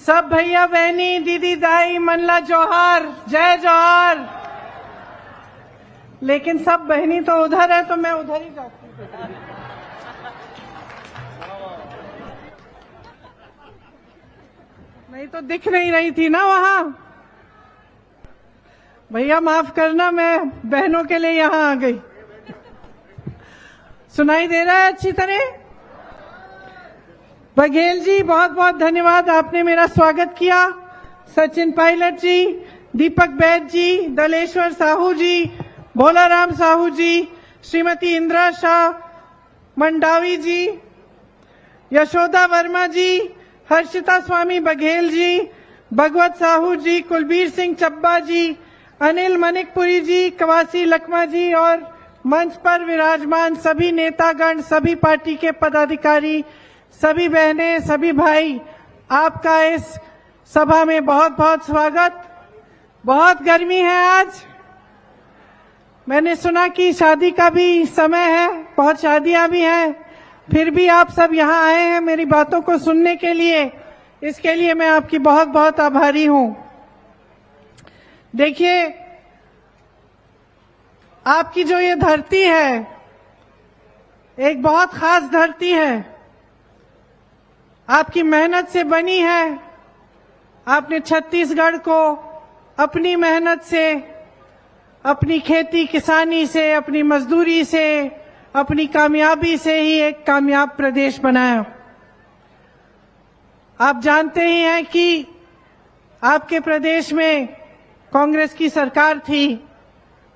सब भैया बहनी दीदी दाई मनला जोहार, जय जोहार। लेकिन सब बहनी तो उधर है तो मैं उधर ही जाती हूँ। नहीं तो दिख नहीं रही थी ना वहां। भैया माफ करना, मैं बहनों के लिए यहां आ गई। सुनाई दे रहा है अच्छी तरह? बघेल जी बहुत बहुत धन्यवाद, आपने मेरा स्वागत किया। सचिन पायलट जी, दीपक बैद जी, दलेश्वर साहू जी, भोलाराम साहू जी, श्रीमती इंदिरा शाह मंडावी जी, यशोदा वर्मा जी, हर्षिता स्वामी बघेल जी, भगवत साहू जी, कुलबीर सिंह चब्बा जी, अनिल मनिकपुरी जी, कवासी लखमा जी और मंच पर विराजमान सभी नेतागण, सभी पार्टी के पदाधिकारी, सभी बहनें, सभी भाई, आपका इस सभा में बहुत बहुत स्वागत। बहुत गर्मी है आज। मैंने सुना कि शादी का भी समय है, बहुत शादियां भी हैं, फिर भी आप सब यहाँ आए हैं मेरी बातों को सुनने के लिए। इसके लिए मैं आपकी बहुत बहुत आभारी हूं। देखिए, आपकी जो ये धरती है एक बहुत खास धरती है, आपकी मेहनत से बनी है। आपने छत्तीसगढ़ को अपनी मेहनत से, अपनी खेती किसानी से, अपनी मजदूरी से, अपनी कामयाबी से ही एक कामयाब प्रदेश बनाया। आप जानते ही हैं कि आपके प्रदेश में कांग्रेस की सरकार थी,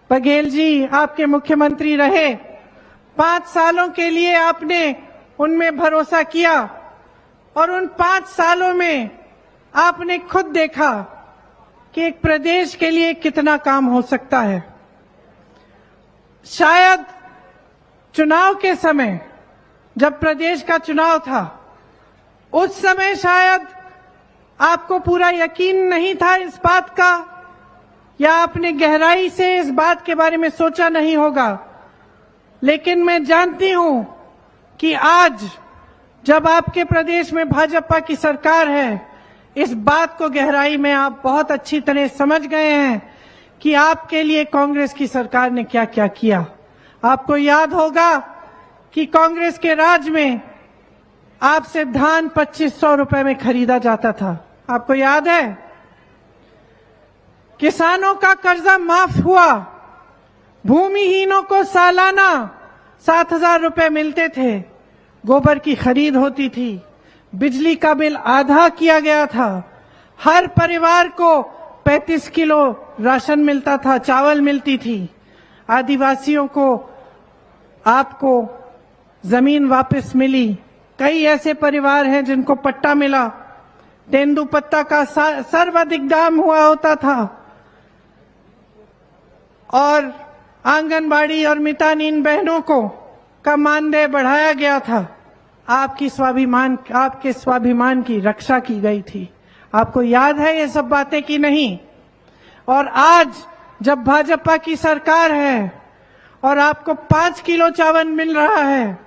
बघेल जी आपके मुख्यमंत्री रहे। 5 सालों के लिए आपने उनमें भरोसा किया और उन 5 सालों में आपने खुद देखा कि एक प्रदेश के लिए कितना काम हो सकता है। शायद चुनाव के समय, जब प्रदेश का चुनाव था, उस समय शायद आपको पूरा यकीन नहीं था इस बात का, या आपने गहराई से इस बात के बारे में सोचा नहीं होगा। लेकिन मैं जानती हूं कि आज जब आपके प्रदेश में भाजपा की सरकार है, इस बात को गहराई में आप बहुत अच्छी तरह समझ गए हैं कि आपके लिए कांग्रेस की सरकार ने क्या क्या किया। आपको याद होगा कि कांग्रेस के राज में आपसे धान 2500 रुपए में खरीदा जाता था, आपको याद है? किसानों का कर्जा माफ हुआ, भूमिहीनों को सालाना 7000 रुपए मिलते थे, गोबर की खरीद होती थी, बिजली का बिल आधा किया गया था, हर परिवार को 35 किलो राशन मिलता था, चावल मिलती थी, आदिवासियों को आपको जमीन वापस मिली। कई ऐसे परिवार हैं जिनको पट्टा मिला, तेंदुपत्ता का सर्वाधिक दाम हुआ होता था, और आंगनबाड़ी और मितानिन बहनों को का मानदेय बढ़ाया गया था। आपके स्वाभिमान की रक्षा की गई थी। आपको याद है ये सब बातें कि नहीं? और आज जब भाजपा की सरकार है और आपको 5 किलो चावल मिल रहा है,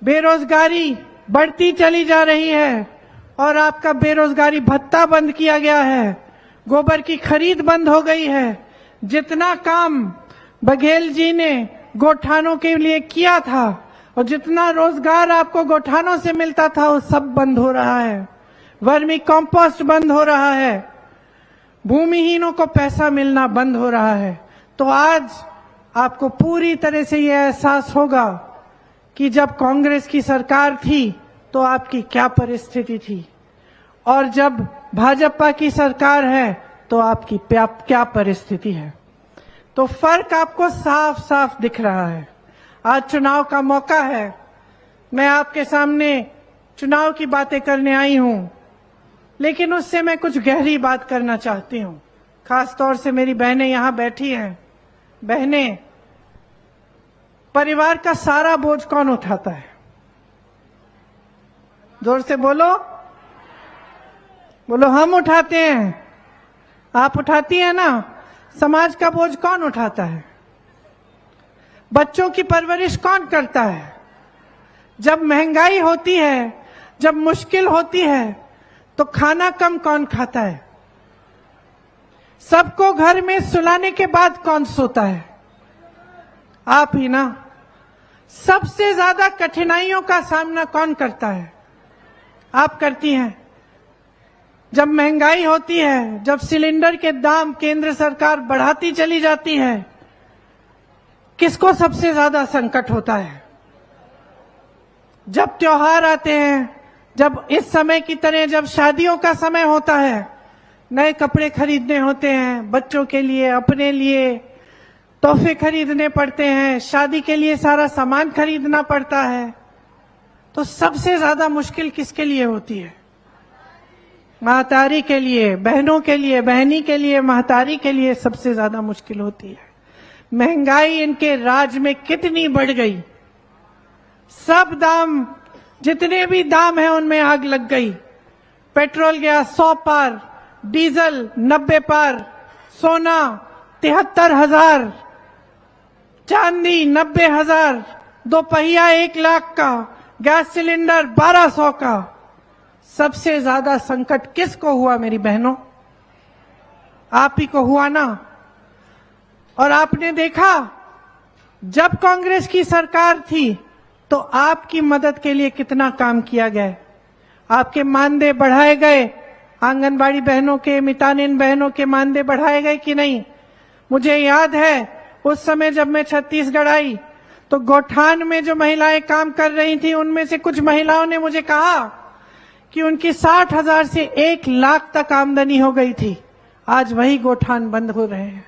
बेरोजगारी बढ़ती चली जा रही है और आपका बेरोजगारी भत्ता बंद किया गया है, गोबर की खरीद बंद हो गई है, जितना काम बघेल जी ने गौठानों के लिए किया था और जितना रोजगार आपको गौठानों से मिलता था वो सब बंद हो रहा है। वर्मी कंपोस्ट बंद हो रहा है, भूमिहीनों को पैसा मिलना बंद हो रहा है। तो आज आपको पूरी तरह से यह एहसास होगा कि जब कांग्रेस की सरकार थी तो आपकी क्या परिस्थिति थी, और जब भाजपा की सरकार है तो आपकी क्या परिस्थिति है। तो फर्क आपको साफ साफ दिख रहा है। आज चुनाव का मौका है, मैं आपके सामने चुनाव की बातें करने आई हूं, लेकिन उससे मैं कुछ गहरी बात करना चाहती हूं। खास तौर से मेरी बहनें यहां बैठी हैं। बहनें, परिवार का सारा बोझ कौन उठाता है? जोर से बोलो। बोलो, हम उठाते हैं। आप उठाती है ना? समाज का बोझ कौन उठाता है? बच्चों की परवरिश कौन करता है? जब महंगाई होती है, जब मुश्किल होती है, तो खाना कम कौन खाता है? सबको घर में सुलाने के बाद कौन सोता है? आप ही ना। सबसे ज्यादा कठिनाइयों का सामना कौन करता है? आप करती हैं। जब महंगाई होती है, जब सिलेंडर के दाम केंद्र सरकार बढ़ाती चली जाती है, किसको सबसे ज्यादा संकट होता है? जब त्योहार आते हैं, जब इस समय की तरह जब शादियों का समय होता है, नए कपड़े खरीदने होते हैं, बच्चों के लिए, अपने लिए तोहफे खरीदने पड़ते हैं, शादी के लिए सारा सामान खरीदना पड़ता है, तो सबसे ज्यादा मुश्किल किसके लिए होती है? महतारी के लिए, बहनों के लिए, बहनी के लिए, महतारी के लिए सबसे ज्यादा मुश्किल होती है। महंगाई इनके राज में कितनी बढ़ गई, सब दाम, जितने भी दाम है उनमें आग लग गई। पेट्रोल गया 100 पार, डीजल 90 पार, सोना 73,000, चांदी 90,000, दोपहिया 1 लाख का, गैस सिलेंडर 1200 का। सबसे ज्यादा संकट किसको हुआ मेरी बहनों? आप ही को हुआ ना। और आपने देखा, जब कांग्रेस की सरकार थी तो आपकी मदद के लिए कितना काम किया गया। आपके मानदेय बढ़ाए गए, आंगनबाड़ी बहनों के, मितानिन बहनों के मानदेय बढ़ाए गए कि नहीं? मुझे याद है उस समय जब मैं छत्तीसगढ़ आई तो गौठान में जो महिलाएं काम कर रही थी, उनमें से कुछ महिलाओं ने मुझे कहा कि उनकी 60,000 से 1 लाख तक आमदनी हो गई थी। आज वही गौठान बंद हो रहे हैं।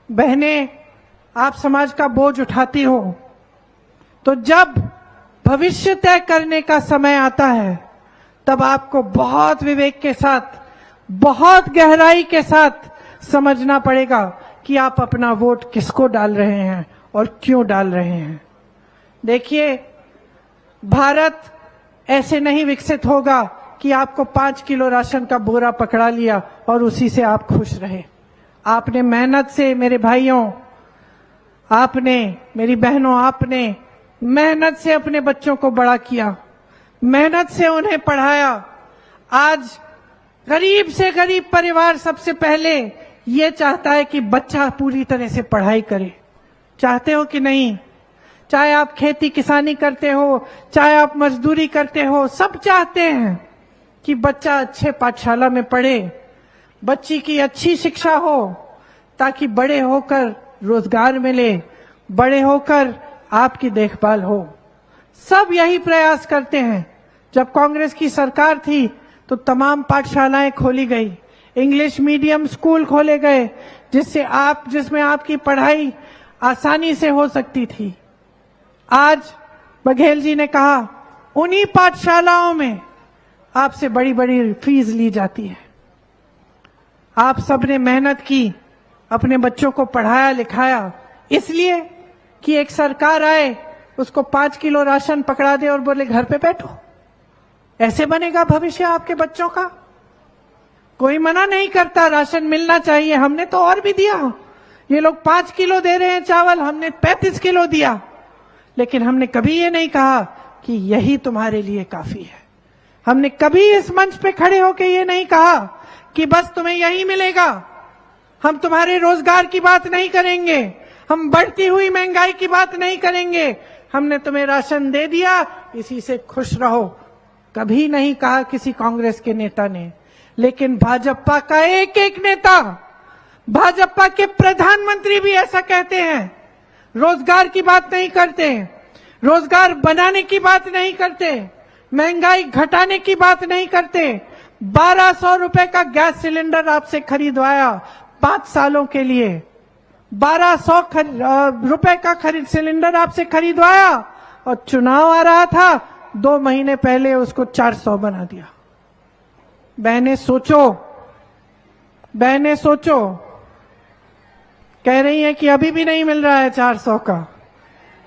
बहनें, आप समाज का बोझ उठाती हो, तो जब भविष्य तय करने का समय आता है तब आपको बहुत विवेक के साथ, बहुत गहराई के साथ समझना पड़ेगा कि आप अपना वोट किसको डाल रहे हैं और क्यों डाल रहे हैं। देखिए, भारत ऐसे नहीं विकसित होगा कि आपको 5 किलो राशन का बोरा पकड़ा लिया और उसी से आप खुश रहे। आपने मेहनत से, मेरे भाइयों, आपने, मेरी बहनों, आपने मेहनत से अपने बच्चों को बड़ा किया, मेहनत से उन्हें पढ़ाया। आज गरीब से गरीब परिवार सबसे पहले ये चाहता है कि बच्चा पूरी तरह से पढ़ाई करे। चाहते हो कि नहीं? चाहे आप खेती किसानी करते हो, चाहे आप मजदूरी करते हो, सब चाहते हैं कि बच्चा अच्छे पाठशाला में पढ़े, बच्ची की अच्छी शिक्षा हो, ताकि बड़े होकर रोजगार मिले, बड़े होकर आपकी देखभाल हो। सब यही प्रयास करते हैं। जब कांग्रेस की सरकार थी तो तमाम पाठशालाएं खोली गई, इंग्लिश मीडियम स्कूल खोले गए, जिसमें आपकी पढ़ाई आसानी से हो सकती थी। आज बघेल जी ने कहा, उन्हीं पाठशालाओं में आपसे बड़ी बड़ी फीस ली जाती है। आप सबने मेहनत की, अपने बच्चों को पढ़ाया लिखाया, इसलिए कि एक सरकार आए, उसको 5 किलो राशन पकड़ा दे और बोले घर पे बैठो। ऐसे बनेगा भविष्य आपके बच्चों का? कोई मना नहीं करता, राशन मिलना चाहिए, हमने तो और भी दिया। ये लोग 5 किलो दे रहे हैं चावल, हमने 35 किलो दिया, लेकिन हमने कभी ये नहीं कहा कि यही तुम्हारे लिए काफी है। हमने कभी इस मंच पे खड़े होकर ये नहीं कहा कि बस तुम्हें यही मिलेगा। हम तुम्हारे रोजगार की बात नहीं करेंगे, हम बढ़ती हुई महंगाई की बात नहीं करेंगे। हमने तुम्हें राशन दे दिया, इसी से खुश रहो, कभी नहीं कहा किसी कांग्रेस के नेता ने। लेकिन भाजपा का एक एक नेता, भाजपा के प्रधानमंत्री भी ऐसा कहते हैं। रोजगार की बात नहीं करते, रोजगार बनाने की बात नहीं करते, महंगाई घटाने की बात नहीं करते। 1200 रुपए का गैस सिलेंडर आपसे खरीदवाया 5 सालों के लिए, 1200 रुपए का सिलेंडर आपसे खरीदवाया, और चुनाव आ रहा था, 2 महीने पहले उसको 400 बना दिया। बहनें सोचो, बहनें सोचो। कह रही हैं कि अभी भी नहीं मिल रहा है 400 का,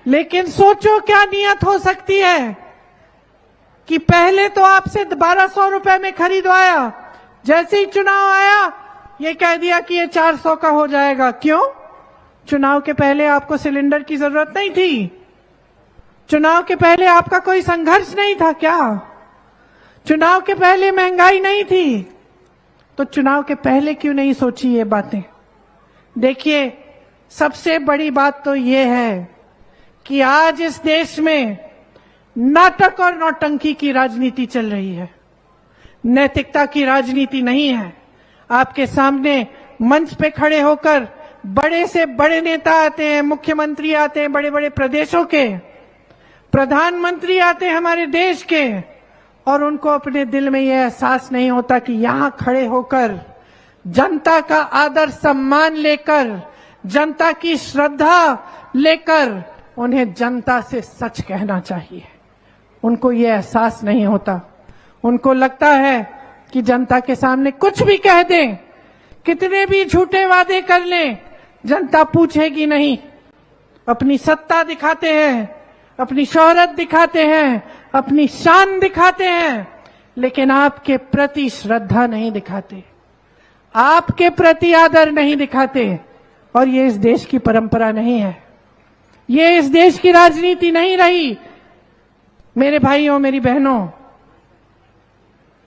लेकिन सोचो क्या नियत हो सकती है कि पहले तो आपसे 1200 रुपए में खरीदवाया, जैसे ही चुनाव आया ये कह दिया कि ये 400 का हो जाएगा। क्यों? चुनाव के पहले आपको सिलेंडर की जरूरत नहीं थी? चुनाव के पहले आपका कोई संघर्ष नहीं था क्या? चुनाव के पहले महंगाई नहीं थी, तो चुनाव के पहले क्यों नहीं सोची ये बातें? देखिए, सबसे बड़ी बात तो ये है कि आज इस देश में नाटक और नौटंकी की राजनीति चल रही है, नैतिकता की राजनीति नहीं है। आपके सामने मंच पे खड़े होकर बड़े से बड़े नेता आते हैं, मुख्यमंत्री आते हैं बड़े बड़े प्रदेशों के, प्रधानमंत्री आते हैं हमारे देश के, और उनको अपने दिल में यह एहसास नहीं होता कि यहां खड़े होकर जनता का आदर सम्मान लेकर, जनता की श्रद्धा लेकर उन्हें जनता से सच कहना चाहिए। उनको यह एहसास नहीं होता। उनको लगता है कि जनता के सामने कुछ भी कह दें, कितने भी झूठे वादे कर लें, जनता पूछेगी नहीं। अपनी सत्ता दिखाते हैं, अपनी शोहरत दिखाते हैं, अपनी शान दिखाते हैं, लेकिन आपके प्रति श्रद्धा नहीं दिखाते, आपके प्रति आदर नहीं दिखाते। और ये इस देश की परंपरा नहीं है, ये इस देश की राजनीति नहीं रही। मेरे भाइयों, मेरी बहनों,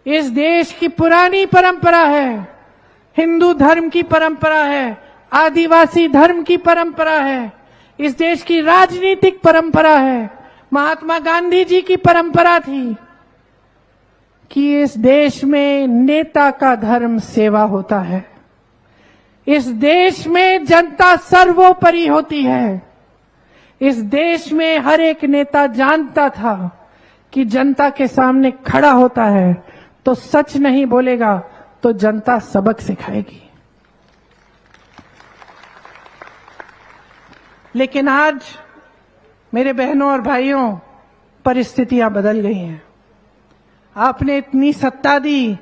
इस देश की पुरानी परंपरा है, हिंदू धर्म की परंपरा है, आदिवासी धर्म की परंपरा है, इस देश की राजनीतिक परंपरा है। महात्मा गांधी जी की परंपरा थी कि इस देश में नेता का धर्म सेवा होता है, इस देश में जनता सर्वोपरि होती है। इस देश में हर एक नेता जानता था कि जनता के सामने खड़ा होता है तो सच नहीं बोलेगा तो जनता सबक सिखाएगी। लेकिन आज मेरे बहनों और भाइयों, परिस्थितियां बदल गई हैं। आपने इतनी सत्ता दी,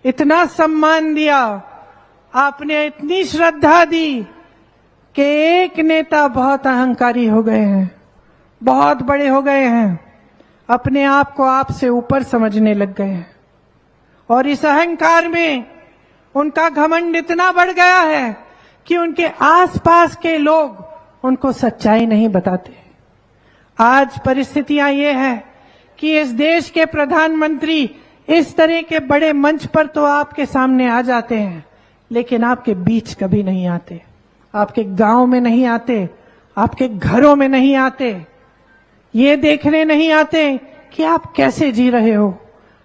इतना सम्मान दिया, आपने इतनी श्रद्धा दी कि एक नेता बहुत अहंकारी हो गए हैं, बहुत बड़े हो गए हैं, अपने आप को आपसे ऊपर समझने लग गए हैं। और इस अहंकार में उनका घमंड इतना बढ़ गया है कि उनके आसपास के लोग उनको सच्चाई नहीं बताते। आज परिस्थितियां ये है कि इस देश के प्रधानमंत्री इस तरह के बड़े मंच पर तो आपके सामने आ जाते हैं, लेकिन आपके बीच कभी नहीं आते, आपके गांव में नहीं आते, आपके घरों में नहीं आते, ये देखने नहीं आते कि आप कैसे जी रहे हो,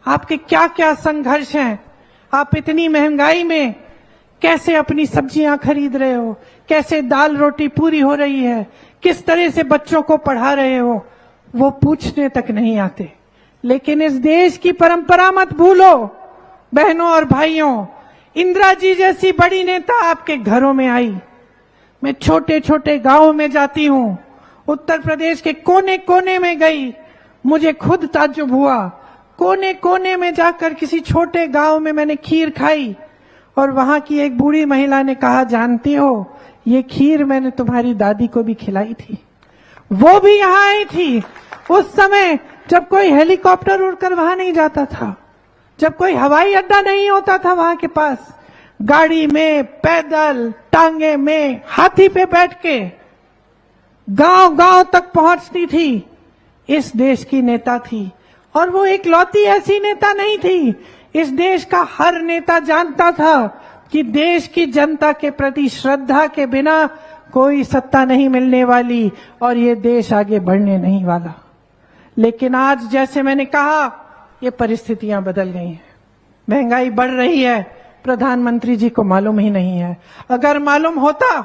आपके क्या क्या संघर्ष हैं, आप इतनी महंगाई में कैसे अपनी सब्जियां खरीद रहे हो, कैसे दाल रोटी पूरी हो रही है, किस तरह से बच्चों को पढ़ा रहे हो, वो पूछने तक नहीं आते। लेकिन इस देश की परंपरा मत भूलो बहनों और भाइयों, इंदिरा जी जैसी बड़ी नेता आपके घरों में आई। मैं छोटे छोटे गांव में जाती हूं, उत्तर प्रदेश के कोने कोने में गई, मुझे खुद ताज्जुब हुआ। कोने कोने में जाकर किसी छोटे गांव में मैंने खीर खाई और वहां की एक बूढ़ी महिला ने कहा, जानती हो ये खीर मैंने तुम्हारी दादी को भी खिलाई थी, वो भी यहां आई थी उस समय जब कोई हेलीकॉप्टर उड़कर वहां नहीं जाता था, जब कोई हवाई अड्डा नहीं होता था वहां के पास, गाड़ी में, पैदल, टांगे में, हाथी पे बैठ के गांव गांव तक पहुंचती थी। इस देश की नेता थी, और वो एक लौती ऐसी नेता नहीं थी। इस देश का हर नेता जानता था कि देश की जनता के प्रति श्रद्धा के बिना कोई सत्ता नहीं मिलने वाली और ये देश आगे बढ़ने नहीं वाला। लेकिन आज जैसे मैंने कहा, ये परिस्थितियां बदल गई हैं, महंगाई बढ़ रही है, प्रधानमंत्री जी को मालूम ही नहीं है। अगर मालूम होता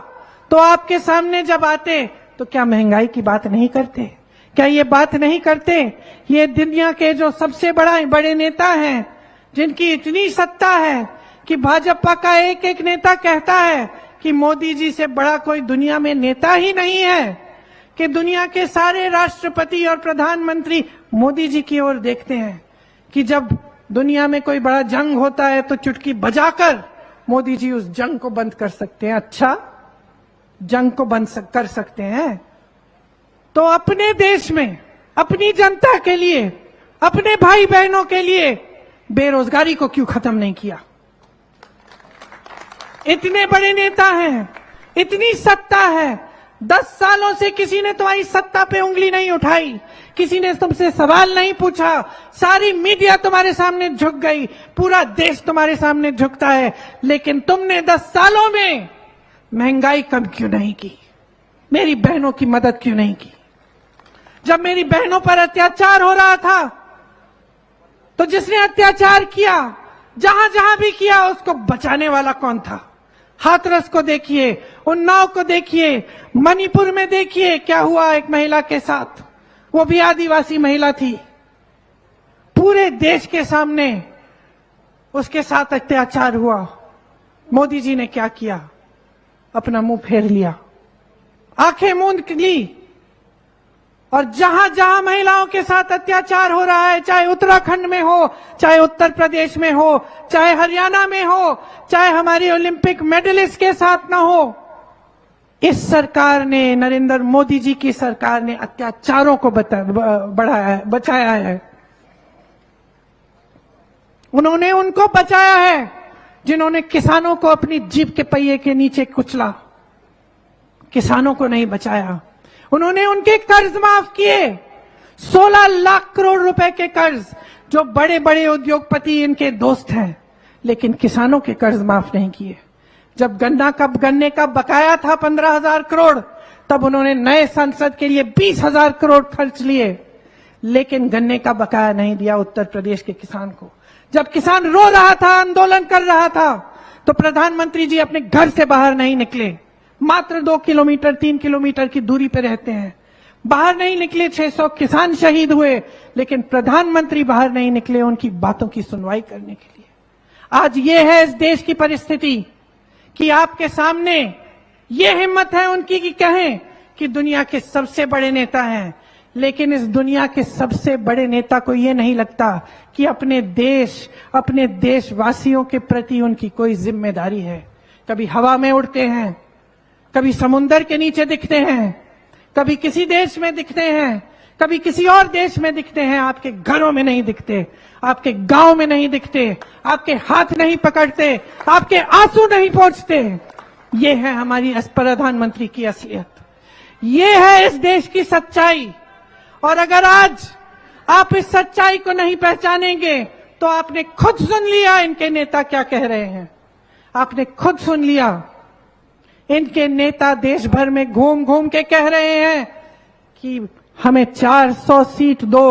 तो आपके सामने जब आते तो क्या महंगाई की बात नहीं करते? क्या ये बात नहीं करते? ये दुनिया के जो सबसे बड़े नेता हैं, जिनकी इतनी सत्ता है कि भाजपा का एक एक नेता कहता है कि मोदी जी से बड़ा कोई दुनिया में नेता ही नहीं है, कि दुनिया के सारे राष्ट्रपति और प्रधानमंत्री मोदी जी की ओर देखते हैं, कि जब दुनिया में कोई बड़ा जंग होता है तो चुटकी बजाकर मोदी जी उस जंग को बंद कर सकते हैं। अच्छा, जंग को बंद कर सकते हैं तो अपने देश में, अपनी जनता के लिए, अपने भाई बहनों के लिए बेरोजगारी को क्यों खत्म नहीं किया? इतने बड़े नेता हैं, इतनी सत्ता है, 10 सालों से किसी ने तुम्हारी सत्ता पे उंगली नहीं उठाई, किसी ने तुमसे सवाल नहीं पूछा, सारी मीडिया तुम्हारे सामने झुक गई, पूरा देश तुम्हारे सामने झुकता है, लेकिन तुमने 10 सालों में महंगाई कम क्यों नहीं की? मेरी बहनों की मदद क्यों नहीं की? जब मेरी बहनों पर अत्याचार हो रहा था तो जिसने अत्याचार किया, जहां जहां भी किया, उसको बचाने वाला कौन था? हाथरस को देखिए, उन्नाव को देखिए, मणिपुर में देखिए क्या हुआ एक महिला के साथ, वो भी आदिवासी महिला थी। पूरे देश के सामने उसके साथ अत्याचार हुआ। मोदी जी ने क्या किया? अपना मुंह फेर लिया, आंखें मूंद ली, और जहां जहां महिलाओं के साथ अत्याचार हो रहा है, चाहे उत्तराखंड में हो, चाहे उत्तर प्रदेश में हो, चाहे हरियाणा में हो, चाहे हमारी ओलंपिक मेडलिस्ट के साथ ना हो, इस सरकार ने, नरेंद्र मोदी जी की सरकार ने अत्याचारों को बचाया है। उन्होंने उनको बचाया है जिन्होंने किसानों को अपनी जीप के पहिए के नीचे कुचला, किसानों को नहीं बचाया। उन्होंने उनके कर्ज माफ किए, 16 लाख करोड़ रुपए के कर्ज, जो बड़े बड़े उद्योगपति इनके दोस्त हैं, लेकिन किसानों के कर्ज माफ नहीं किए। जब गन्ने का बकाया था 15,000 करोड़, तब उन्होंने नए संसद के लिए 20,000 करोड़ खर्च लिए, लेकिन गन्ने का बकाया नहीं दिया उत्तर प्रदेश के किसान को। जब किसान रो रहा था, आंदोलन कर रहा था, तो प्रधानमंत्री जी अपने घर से बाहर नहीं निकले। मात्र 2 किलोमीटर 3 किलोमीटर की दूरी पर रहते हैं, बाहर नहीं निकले। 600 किसान शहीद हुए, लेकिन प्रधानमंत्री बाहर नहीं निकले उनकी बातों की सुनवाई करने के लिए। आज ये है इस देश की परिस्थिति कि आपके सामने ये हिम्मत है उनकी कि कहें कि दुनिया के सबसे बड़े नेता हैं, लेकिन इस दुनिया के सबसे बड़े नेता को ये नहीं लगता कि अपने देश, अपने देशवासियों के प्रति उनकी कोई जिम्मेदारी है। कभी हवा में उड़ते हैं, कभी समुंदर के नीचे दिखते हैं, कभी किसी देश में दिखते हैं, कभी किसी और देश में दिखते हैं, आपके घरों में नहीं दिखते, आपके गांव में नहीं दिखते, आपके हाथ नहीं पकड़ते, आपके आंसू नहीं पहुंचते। ये है हमारी प्रधानमंत्री की असलियत, ये है इस देश की सच्चाई। और अगर आज आप इस सच्चाई को नहीं पहचानेंगे तो आपने खुद सुन लिया इनके नेता क्या कह रहे हैं, आपने खुद सुन लिया। इनके नेता देश भर में घूम घूम के कह रहे हैं कि हमें 400 सीट दो,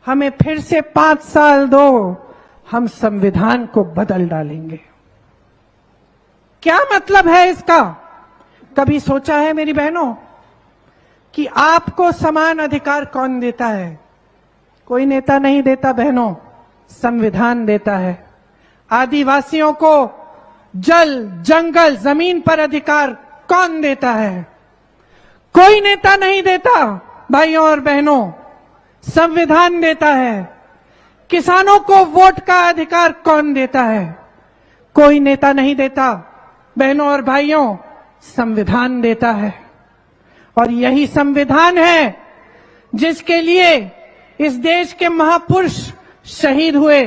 हमें फिर से 5 साल दो, हम संविधान को बदल डालेंगे। क्या मतलब है इसका? कभी सोचा है मेरी बहनों कि आपको समान अधिकार कौन देता है? कोई नेता नहीं देता बहनों, संविधान देता है। आदिवासियों को जल, जंगल, जमीन पर अधिकार कौन देता है? कोई नेता नहीं देता भाइयों और बहनों, संविधान देता है। किसानों को वोट का अधिकार कौन देता है? कोई नेता नहीं देता बहनों और भाइयों, संविधान देता है। और यही संविधान है जिसके लिए इस देश के महापुरुष शहीद हुए।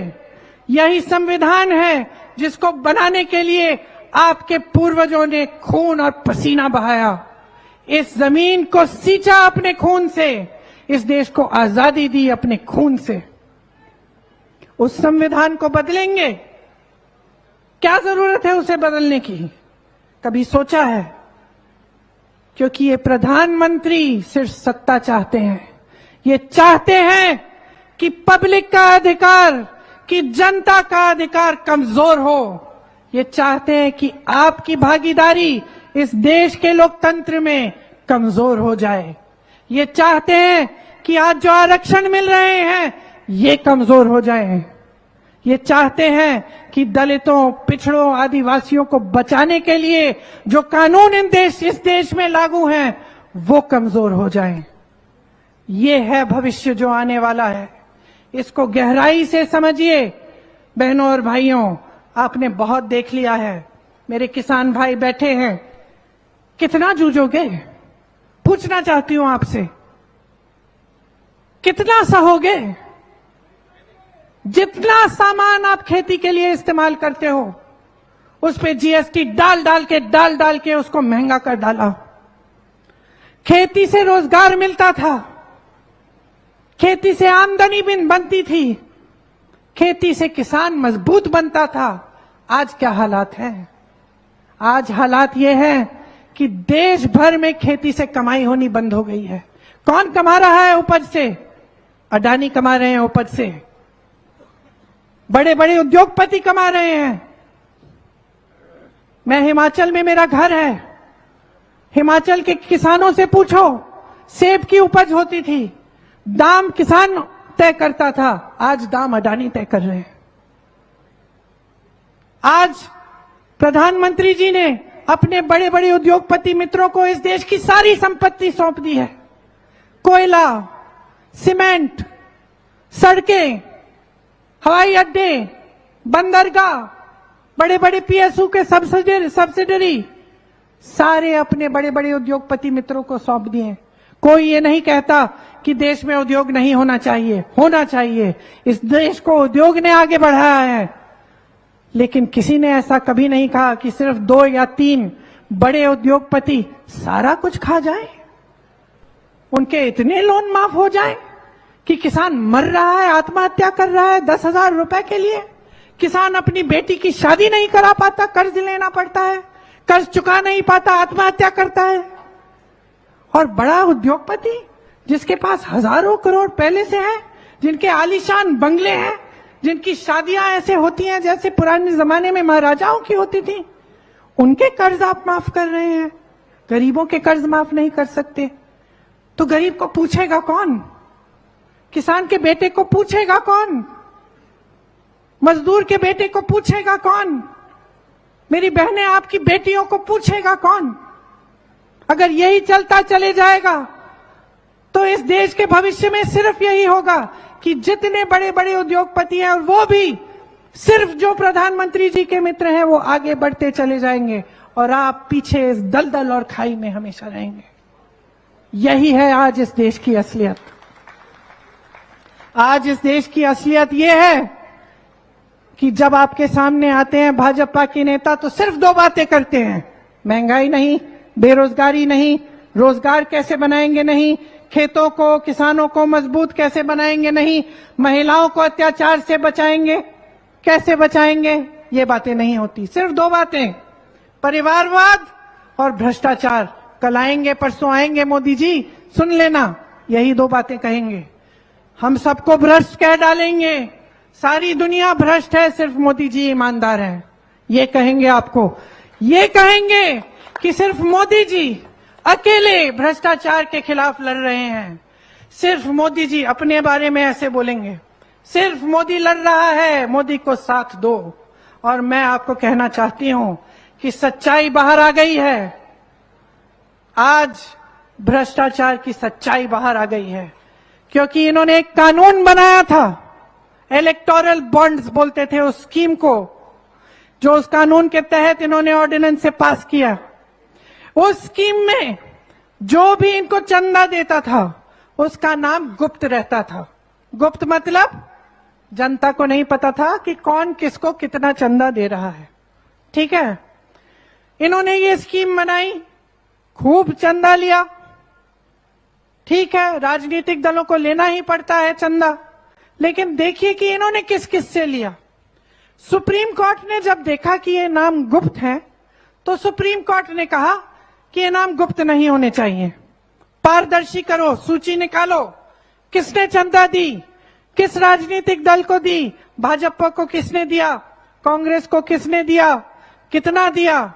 यही संविधान है जिसको बनाने के लिए आपके पूर्वजों ने खून और पसीना बहाया, इस जमीन को सींचा अपने खून से, इस देश को आजादी दी अपने खून से। उस संविधान को बदलेंगे? क्या जरूरत है उसे बदलने की? कभी सोचा है? क्योंकि ये प्रधानमंत्री सिर्फ सत्ता चाहते हैं। ये चाहते हैं कि पब्लिक का अधिकार, कि जनता का अधिकार कमजोर हो। ये चाहते हैं कि आपकी भागीदारी इस देश के लोकतंत्र में कमजोर हो जाए। ये चाहते हैं कि आज जो आरक्षण मिल रहे हैं ये कमजोर हो जाएं। ये चाहते हैं कि दलितों, पिछड़ों, आदिवासियों को बचाने के लिए जो कानून इस देश में लागू हैं वो कमजोर हो जाएं। ये है भविष्य जो आने वाला है। इसको गहराई से समझिए बहनों और भाइयों। आपने बहुत देख लिया है, मेरे किसान भाई बैठे हैं, कितना जूझोगे? पूछना चाहती हूं आपसे, कितना सहोगे? जितना सामान आप खेती के लिए इस्तेमाल करते हो उस पे जीएसटी डाल डाल के उसको महंगा कर डाला। खेती से रोजगार मिलता था, खेती से आमदनी बनती थी, खेती से किसान मजबूत बनता था। आज क्या हालात है? आज हालात ये है कि देश भर में खेती से कमाई होनी बंद हो गई है। कौन कमा रहा है उपज से? अडानी कमा रहे हैं उपज से, बड़े बड़े उद्योगपति कमा रहे हैं। मैं हिमाचल में, मेरा घर है, हिमाचल के किसानों से पूछो, सेब की उपज होती थी, दाम किसान तय करता था, आज दाम अडानी तय कर रहे हैं। आज प्रधानमंत्री जी ने अपने बड़े बड़े उद्योगपति मित्रों को इस देश की सारी संपत्ति सौंप दी है। कोयला, सीमेंट, सड़कें, हवाई अड्डे, बंदरगाह, बड़े बड़े पीएसयू के सब्सिडरी सारे अपने बड़े बड़े उद्योगपति मित्रों को सौंप दिए। कोई ये नहीं कहता कि देश में उद्योग नहीं होना चाहिए, होना चाहिए। इस देश को उद्योग ने आगे बढ़ाया है, लेकिन किसी ने ऐसा कभी नहीं कहा कि सिर्फ 2 या 3 बड़े उद्योगपति सारा कुछ खा जाए, उनके इतने लोन माफ हो जाए कि किसान मर रहा है, आत्महत्या कर रहा है 10,000 रुपए के लिए। किसान अपनी बेटी की शादी नहीं करा पाता, कर्ज लेना पड़ता है, कर्ज चुका नहीं पाता, आत्महत्या करता है। और बड़ा उद्योगपति जिसके पास हजारों करोड़ पहले से है, जिनके आलीशान बंगले हैं, जिनकी शादियां ऐसे होती हैं जैसे पुराने जमाने में महाराजाओं की होती थी, उनके कर्ज आप माफ कर रहे हैं, गरीबों के कर्ज माफ नहीं कर सकते। तो गरीब को पूछेगा कौन? किसान के बेटे को पूछेगा कौन? मजदूर के बेटे को पूछेगा कौन? मेरी बहनें, आपकी बेटियों को पूछेगा कौन? अगर यही चलता चले जाएगा तो इस देश के भविष्य में सिर्फ यही होगा कि जितने बड़े बड़े उद्योगपति हैं, और वो भी सिर्फ जो प्रधानमंत्री जी के मित्र हैं, वो आगे बढ़ते चले जाएंगे और आप पीछे इस दलदल और खाई में हमेशा रहेंगे। यही है आज इस देश की असलियत। आज इस देश की असलियत ये है कि जब आपके सामने आते हैं भाजपा के नेता तो सिर्फ 2 बातें करते हैं, महंगाई नहीं, बेरोजगारी नहीं, रोजगार कैसे बनाएंगे नहीं, खेतों को, किसानों को मजबूत कैसे बनाएंगे नहीं, महिलाओं को अत्याचार से बचाएंगे, कैसे बचाएंगे, ये बातें नहीं होती। सिर्फ 2 बातें, परिवारवाद और भ्रष्टाचार। कल आएंगे, परसों आएंगे मोदी जी, सुन लेना, यही 2 बातें कहेंगे। हम सबको भ्रष्ट कह डालेंगे, सारी दुनिया भ्रष्ट है, सिर्फ मोदी जी ईमानदार हैं, ये कहेंगे आपको। ये कहेंगे कि सिर्फ मोदी जी अकेले भ्रष्टाचार के खिलाफ लड़ रहे हैं, सिर्फ मोदी जी अपने बारे में ऐसे बोलेंगे, सिर्फ मोदी लड़ रहा है, मोदी को साथ दो। और मैं आपको कहना चाहती हूं कि सच्चाई बाहर आ गई है। आज भ्रष्टाचार की सच्चाई बाहर आ गई है, क्योंकि इन्होंने एक कानून बनाया था, इलेक्टोरल बॉन्ड्स बोलते थे उस स्कीम को, जो उस कानून के तहत इन्होंने ऑर्डिनेंस से पास किया। उस स्कीम में जो भी इनको चंदा देता था उसका नाम गुप्त रहता था। गुप्त मतलब जनता को नहीं पता था कि कौन किसको कितना चंदा दे रहा है, ठीक है। इन्होंने ये स्कीम बनाई, खूब चंदा लिया, ठीक है, राजनीतिक दलों को लेना ही पड़ता है चंदा, लेकिन देखिए कि इन्होंने किस किस से लिया। सुप्रीम कोर्ट ने जब देखा कि ये नाम गुप्त है, तो सुप्रीम कोर्ट ने कहा कि ये नाम गुप्त नहीं होने चाहिए, पारदर्शी करो, सूची निकालो, किसने चंदा दी, किस राजनीतिक दल को दी, भाजपा को किसने दिया, कांग्रेस को किसने दिया, कितना दिया,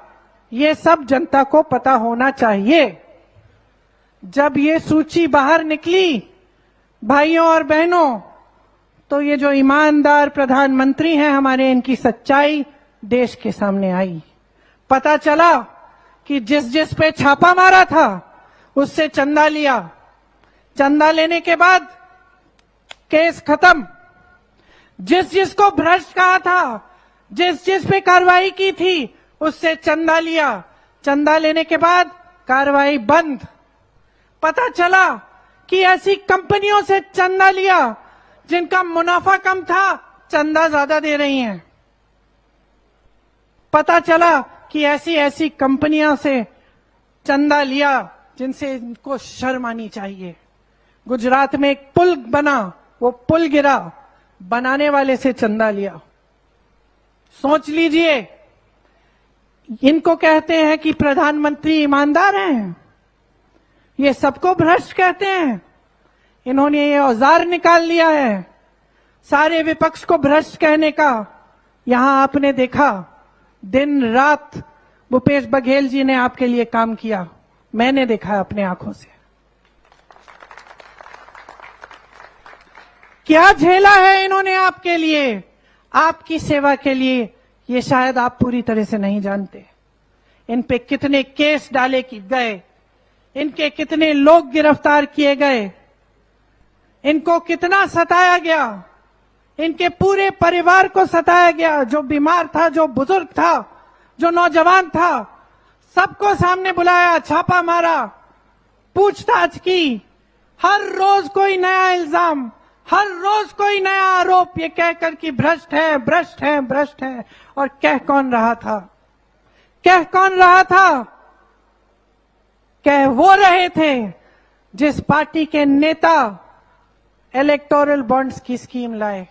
ये सब जनता को पता होना चाहिए। जब ये सूची बाहर निकली भाइयों और बहनों, तो ये जो ईमानदार प्रधानमंत्री हैं हमारे, इनकी सच्चाई देश के सामने आई। पता चला कि जिस जिस पे छापा मारा था उससे चंदा लिया, चंदा लेने के बाद केस खत्म। जिस जिसको भ्रष्ट कहा था, जिस जिस पे कार्रवाई की थी, उससे चंदा लिया, चंदा लेने के बाद कार्रवाई बंद। पता चला कि ऐसी कंपनियों से चंदा लिया जिनका मुनाफा कम था, चंदा ज्यादा दे रही हैं। पता चला कि ऐसी ऐसी कंपनियों से चंदा लिया जिनसे इनको शर्म आनी चाहिए। गुजरात में एक पुल बना, वो पुल गिरा, बनाने वाले से चंदा लिया। सोच लीजिए, इनको कहते हैं कि प्रधानमंत्री ईमानदार हैं, ये सबको भ्रष्ट कहते हैं। इन्होंने ये औजार निकाल लिया है सारे विपक्ष को भ्रष्ट कहने का। यहां आपने देखा दिन रात भूपेश बघेल जी ने आपके लिए काम किया, मैंने देखा अपने आंखों से। क्या झेला है इन्होंने आपके लिए, आपकी सेवा के लिए, ये शायद आप पूरी तरह से नहीं जानते। इन पे कितने केस डाले गए, इनके कितने लोग गिरफ्तार किए गए, इनको कितना सताया गया, इनके पूरे परिवार को सताया गया। जो बीमार था, जो बुजुर्ग था, जो नौजवान था, सबको सामने बुलाया, छापा मारा, पूछताछ की। हर रोज कोई नया इल्जाम, हर रोज कोई नया आरोप, ये कहकर कि भ्रष्ट है, भ्रष्ट है, भ्रष्ट है। और कह कौन रहा था? कह कौन रहा था? कह वो रहे थे जिस पार्टी के नेता इलेक्टोरल बॉन्ड्स की स्कीम लाए।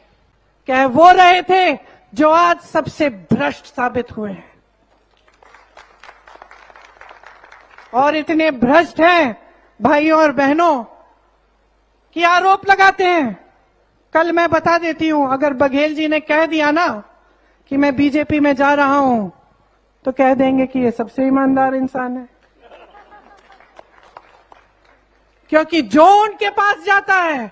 कह वो रहे थे जो आज सबसे भ्रष्ट साबित हुए हैं। और इतने भ्रष्ट हैं भाइयों और बहनों कि आरोप लगाते हैं। कल मैं बता देती हूं, अगर बघेल जी ने कह दिया ना कि मैं बीजेपी में जा रहा हूं, तो कह देंगे कि ये सबसे ईमानदार इंसान है। क्योंकि जो उनके पास जाता है,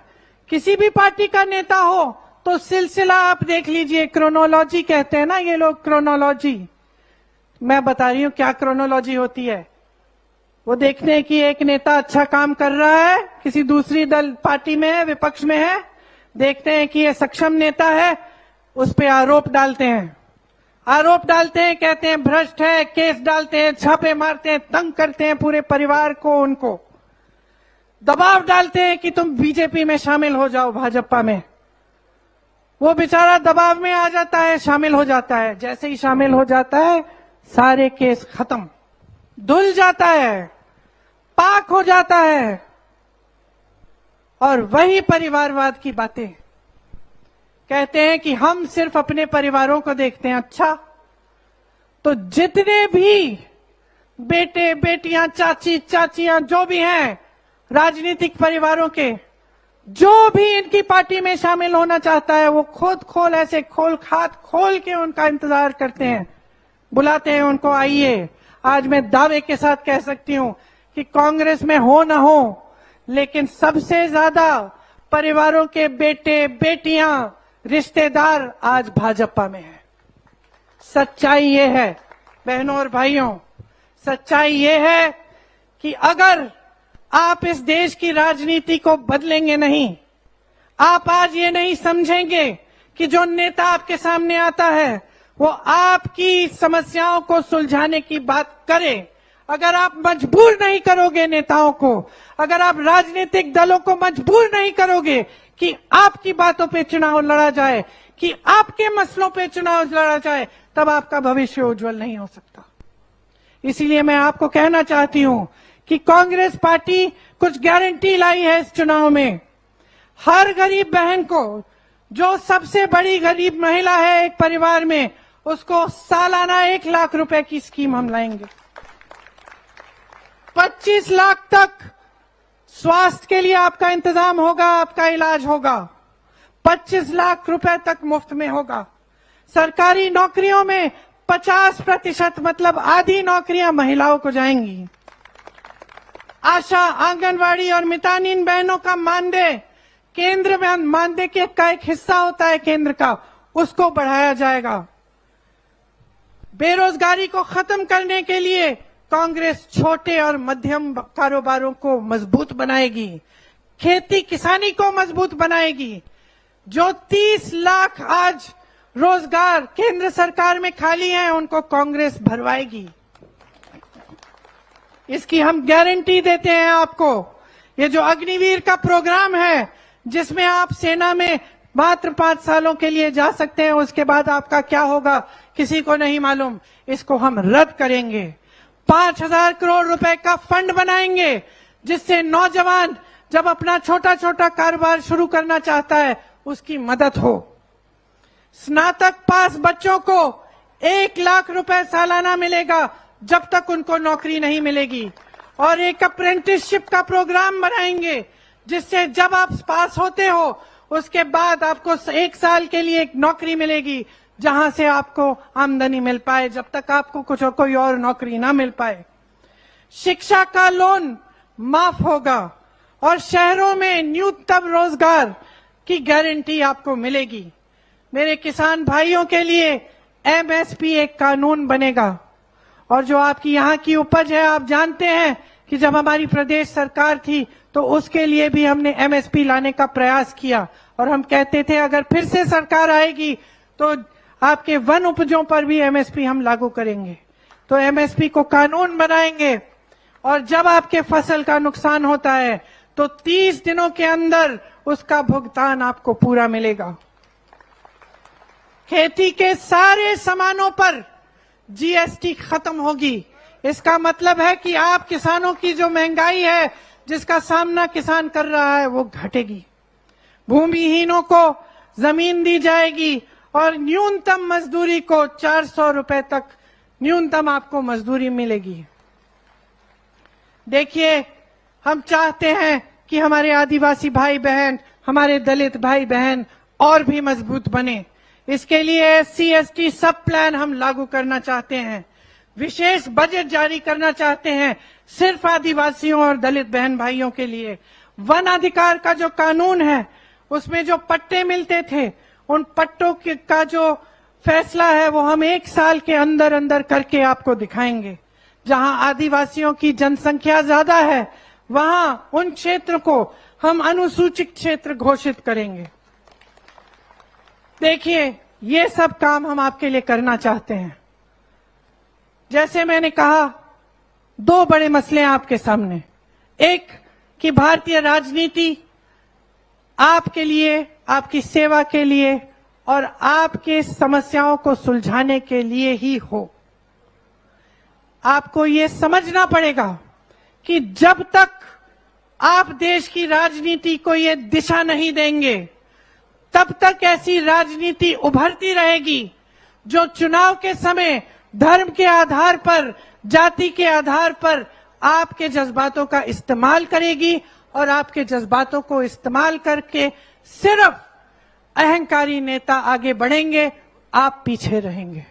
किसी भी पार्टी का नेता हो, तो सिलसिला आप देख लीजिए। क्रोनोलॉजी कहते हैं ना ये लोग, क्रोनोलॉजी। मैं बता रही हूं क्या क्रोनोलॉजी होती है। वो देखते हैं कि एक नेता अच्छा काम कर रहा है, किसी दूसरी दल पार्टी में है, विपक्ष में है, देखते हैं कि ये सक्षम नेता है, उस पे आरोप डालते हैं। आरोप डालते हैं, कहते हैं भ्रष्ट है, केस डालते हैं, छापे मारते हैं, तंग करते हैं पूरे परिवार को, उनको दबाव डालते हैं कि तुम बीजेपी में शामिल हो जाओ, भाजपा में। वो बेचारा दबाव में आ जाता है, शामिल हो जाता है। जैसे ही शामिल हो जाता है, सारे केस खत्म, धुल जाता है, पाक हो जाता है। और वही परिवारवाद की बातें कहते हैं कि हम सिर्फ अपने परिवारों को देखते हैं। अच्छा, तो जितने भी बेटे बेटियां, चाची चाचियां जो भी हैं राजनीतिक परिवारों के, जो भी इनकी पार्टी में शामिल होना चाहता है, वो खुद खोल ऐसे खोल हाथ खोल के उनका इंतजार करते हैं, बुलाते हैं उनको, आइए। आज मैं दावे के साथ कह सकती हूं कि कांग्रेस में हो ना हो, लेकिन सबसे ज्यादा परिवारों के बेटे बेटियां, रिश्तेदार आज भाजपा में है। सच्चाई ये है बहनों और भाइयों, सच्चाई ये है कि अगर आप इस देश की राजनीति को बदलेंगे नहीं, आप आज ये नहीं समझेंगे कि जो नेता आपके सामने आता है वो आपकी समस्याओं को सुलझाने की बात करे, अगर आप मजबूर नहीं करोगे नेताओं को, अगर आप राजनीतिक दलों को मजबूर नहीं करोगे कि आपकी बातों पे चुनाव लड़ा जाए, कि आपके मसलों पे चुनाव लड़ा जाए, तब आपका भविष्य उज्जवल नहीं हो सकता। इसीलिए मैं आपको कहना चाहती हूं कि कांग्रेस पार्टी कुछ गारंटी लाई है इस चुनाव में। हर गरीब बहन को, जो सबसे बड़ी गरीब महिला है एक परिवार में, उसको सालाना 1 लाख रुपए की स्कीम हम लाएंगे। 25 लाख तक स्वास्थ्य के लिए आपका इंतजाम होगा, आपका इलाज होगा। 25 लाख रुपए तक मुफ्त में होगा। सरकारी नौकरियों में 50% मतलब आधी नौकरियां महिलाओं को जाएंगी। आशा, आंगनवाड़ी और मितानिन बहनों का मानदेय, केंद्र में मानदेय का एक हिस्सा होता है केंद्र का, उसको बढ़ाया जाएगा। बेरोजगारी को खत्म करने के लिए कांग्रेस छोटे और मध्यम कारोबारों को मजबूत बनाएगी, खेती किसानी को मजबूत बनाएगी। जो 30 लाख आज रोजगार केंद्र सरकार में खाली हैं, उनको कांग्रेस भरवाएगी। इसकी हम गारंटी देते हैं आपको। ये जो अग्निवीर का प्रोग्राम है, जिसमें आप सेना में मात्र 5 सालों के लिए जा सकते हैं, उसके बाद आपका क्या होगा किसी को नहीं मालूम, इसको हम रद्द करेंगे। 5,000 करोड़ रुपए का फंड बनाएंगे, जिससे नौजवान जब अपना छोटा छोटा कारोबार शुरू करना चाहता है उसकी मदद हो। स्नातक पास बच्चों को 1 लाख रुपए सालाना मिलेगा जब तक उनको नौकरी नहीं मिलेगी, और एक अप्रेंटिसशिप का प्रोग्राम बनाएंगे, जिससे जब आप पास होते हो उसके बाद आपको 1 साल के लिए एक नौकरी मिलेगी, जहां से आपको आमदनी मिल पाए, जब तक आपको कोई और नौकरी ना मिल पाए। शिक्षा का लोन माफ होगा और शहरों में न्यूनतम रोजगार की गारंटी आपको मिलेगी। मेरे किसान भाइयों के लिए एमएसपी एक कानून बनेगा, और जो आपकी यहाँ की उपज है, आप जानते हैं कि जब हमारी प्रदेश सरकार थी तो उसके लिए भी हमने एमएसपी लाने का प्रयास किया, और हम कहते थे अगर फिर से सरकार आएगी तो आपके वन उपजों पर भी एमएसपी हम लागू करेंगे। तो एमएसपी को कानून बनाएंगे, और जब आपके फसल का नुकसान होता है तो 30 दिनों के अंदर उसका भुगतान आपको पूरा मिलेगा। खेती के सारे सामानों पर जीएसटी खत्म होगी। इसका मतलब है कि आप किसानों की जो महंगाई है जिसका सामना किसान कर रहा है वो घटेगी। भूमिहीनों को जमीन दी जाएगी, और न्यूनतम मजदूरी को 400 रुपए तक न्यूनतम आपको मजदूरी मिलेगी। देखिए, हम चाहते हैं कि हमारे आदिवासी भाई बहन, हमारे दलित भाई बहन और भी मजबूत बने। इसके लिए SC ST सब प्लान हम लागू करना चाहते हैं, विशेष बजट जारी करना चाहते हैं सिर्फ आदिवासियों और दलित बहन भाइयों के लिए। वन अधिकार का जो कानून है उसमें जो पट्टे मिलते थे, उन पट्टों का जो फैसला है वो हम 1 साल के अंदर अंदर करके आपको दिखाएंगे। जहां आदिवासियों की जनसंख्या ज्यादा है वहां उन क्षेत्र को हम अनुसूचित क्षेत्र घोषित करेंगे। देखिए, ये सब काम हम आपके लिए करना चाहते हैं। जैसे मैंने कहा, 2 बड़े मसले हैं आपके सामने। एक कि भारतीय राजनीति आपके लिए, आपकी सेवा के लिए और आपके समस्याओं को सुलझाने के लिए ही हो। आपको ये समझना पड़ेगा कि जब तक आप देश की राजनीति को ये दिशा नहीं देंगे, तब तक ऐसी राजनीति उभरती रहेगी जो चुनाव के समय धर्म के आधार पर, जाति के आधार पर आपके जज्बातों का इस्तेमाल करेगी, और आपके जज्बातों को इस्तेमाल करके सिर्फ अहंकारी नेता आगे बढ़ेंगे, आप पीछे रहेंगे।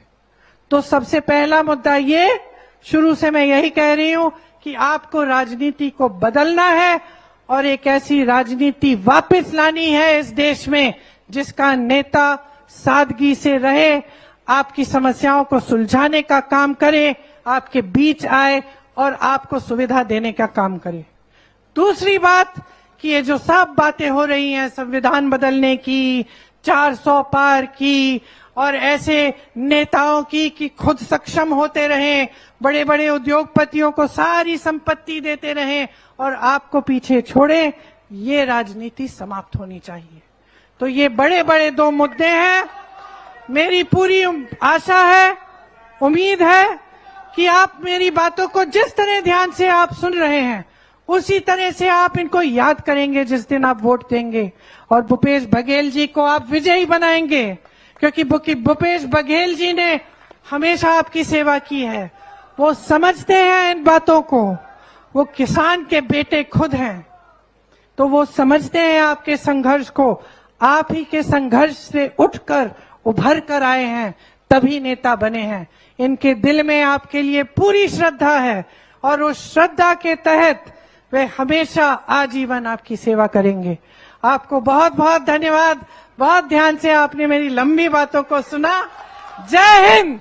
तो सबसे पहला मुद्दा ये, शुरू से मैं यही कह रही हूं कि आपको राजनीति को बदलना है और एक ऐसी राजनीति वापस लानी है इस देश में जिसका नेता सादगी से रहे, आपकी समस्याओं को सुलझाने का काम करे, आपके बीच आए और आपको सुविधा देने का काम करे। दूसरी बात कि ये जो सब बातें हो रही हैं संविधान बदलने की, 400 पार की, और ऐसे नेताओं की कि खुद सक्षम होते रहें, बड़े बड़े उद्योगपतियों को सारी संपत्ति देते रहें और आपको पीछे छोड़े, ये राजनीति समाप्त होनी चाहिए। तो ये बड़े बड़े 2 मुद्दे हैं। मेरी पूरी आशा है, उम्मीद है कि आप मेरी बातों को जिस तरह ध्यान से आप सुन रहे हैं उसी तरह से आप इनको याद करेंगे जिस दिन आप वोट देंगे, और भूपेश बघेल जी को आप विजयी बनाएंगे, क्योंकि भूपेश बघेल जी ने हमेशा आपकी सेवा की है। वो समझते हैं इन बातों को, वो किसान के बेटे खुद हैं, तो वो समझते हैं आपके संघर्ष को। आप ही के संघर्ष से उठकर उभर कर आए हैं, तभी नेता बने हैं। इनके दिल में आपके लिए पूरी श्रद्धा है, और उस श्रद्धा के तहत वे हमेशा आजीवन आपकी सेवा करेंगे। आपको बहुत बहुत धन्यवाद। बहुत ध्यान से आपने मेरी लंबी बातों को सुना। जय हिंद।